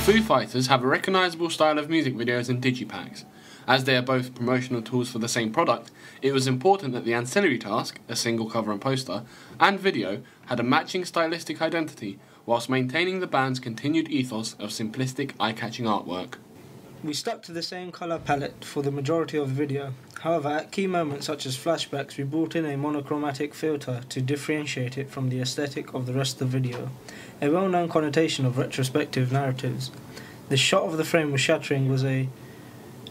Foo Fighters have a recognisable style of music videos and digipacks. As they are both promotional tools for the same product, it was important that the ancillary task, a single cover and poster, and video had a matching stylistic identity, whilst maintaining the band's continued ethos of simplistic, eye-catching artwork. We stuck to the same colour palette for the majority of the video. However, at key moments such as flashbacks, we brought in a monochromatic filter to differentiate it from the aesthetic of the rest of the video, a well-known connotation of retrospective narratives. The shot of the frame with shattering was a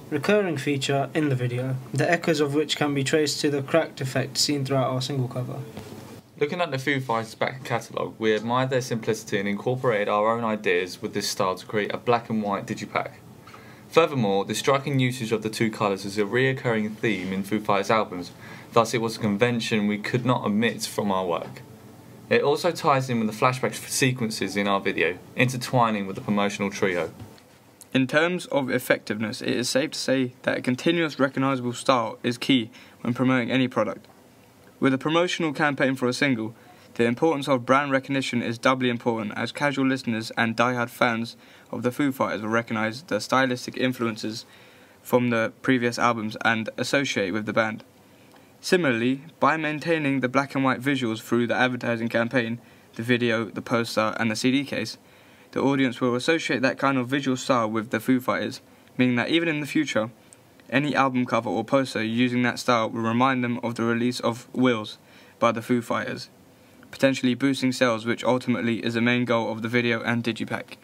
recurring feature in the video, the echoes of which can be traced to the cracked effect seen throughout our single cover. Looking at the Foo Fighters back catalogue, we admired their simplicity and incorporated our own ideas with this style to create a black and white digipack. Furthermore, the striking usage of the two colours is a reoccurring theme in Foo Fighters albums, thus it was a convention we could not omit from our work. It also ties in with the flashback sequences in our video, intertwining with the promotional trio. In terms of effectiveness, it is safe to say that a continuous recognisable style is key when promoting any product. With a promotional campaign for a single, the importance of brand recognition is doubly important, as casual listeners and die-hard fans of the Foo Fighters will recognise the stylistic influences from the previous albums and associate with the band. Similarly, by maintaining the black and white visuals through the advertising campaign, the video, the poster and the CD case, the audience will associate that kind of visual style with the Foo Fighters, meaning that even in the future, any album cover or poster using that style will remind them of the release of Wheels by the Foo Fighters, potentially boosting sales, which ultimately is the main goal of the video and digipack.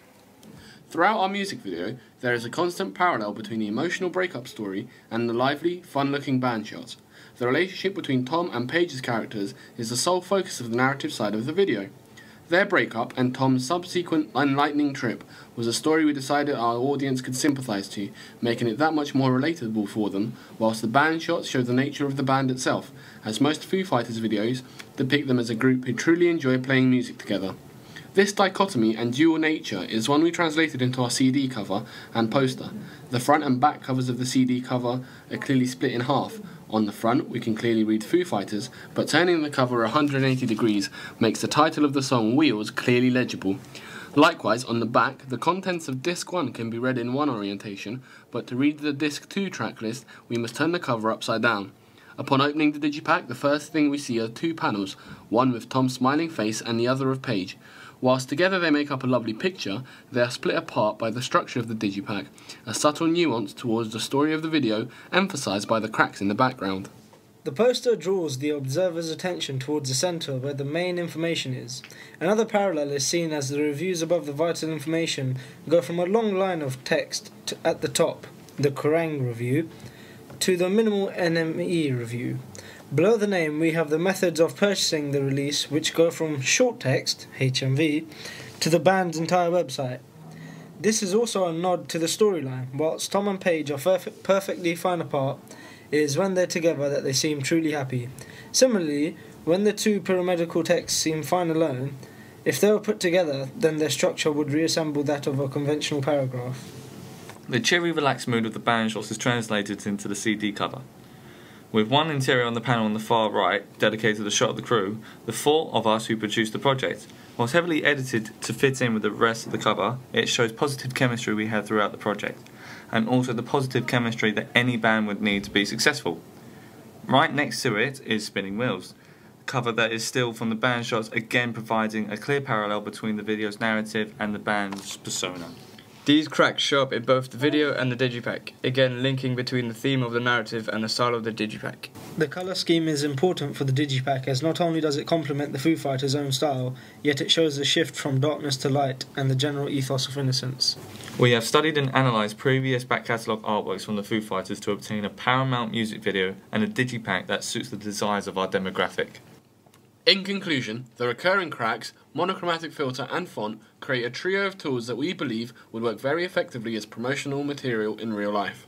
Throughout our music video, there is a constant parallel between the emotional breakup story and the lively, fun-looking band shots. The relationship between Tom and Paige's characters is the sole focus of the narrative side of the video. Their breakup and Tom's subsequent enlightening trip was a story we decided our audience could sympathise to, making it that much more relatable for them, whilst the band shots show the nature of the band itself, as most Foo Fighters videos depict them as a group who truly enjoy playing music together. This dichotomy and dual nature is one we translated into our CD cover and poster. The front and back covers of the CD cover are clearly split in half. On the front, we can clearly read Foo Fighters, but turning the cover 180 degrees makes the title of the song, Wheels, clearly legible. Likewise, on the back, the contents of Disc 1 can be read in one orientation, but to read the Disc 2 track list, we must turn the cover upside down. Upon opening the digipack, the first thing we see are two panels, one with Tom's smiling face and the other of Paige. Whilst together they make up a lovely picture, they are split apart by the structure of the digipack, a subtle nuance towards the story of the video, emphasised by the cracks in the background. The poster draws the observer's attention towards the centre where the main information is. Another parallel is seen as the reviews above the vital information go from a long line of text at the top, the Kerrang review, to the minimal NME review. Below the name we have the methods of purchasing the release, which go from short text, HMV, to the band's entire website. This is also a nod to the storyline. Whilst Tom and Paige are perfectly fine apart, it is when they're together that they seem truly happy. Similarly, when the two paramedical texts seem fine alone, if they were put together, then their structure would reassemble that of a conventional paragraph. The cheery, relaxed mood of the band shots is translated into the CD cover. With one interior on the panel on the far right, dedicated to the shot of the crew, the four of us who produced the project. Whilst heavily edited to fit in with the rest of the cover, it shows positive chemistry we had throughout the project, and also the positive chemistry that any band would need to be successful. Right next to it is Spinning Wheels, a cover that is still from the band shots, again providing a clear parallel between the video's narrative and the band's persona. These cracks show up in both the video and the digipack, again linking between the theme of the narrative and the style of the digipack. The colour scheme is important for the digipack, as not only does it complement the Foo Fighters' own style, yet it shows the shift from darkness to light and the general ethos of innocence. We have studied and analysed previous back catalogue artworks from the Foo Fighters to obtain a Paramount music video and a digipack that suits the desires of our demographic. In conclusion, the recurring cracks, monochromatic filter and font create a trio of tools that we believe would work very effectively as promotional material in real life.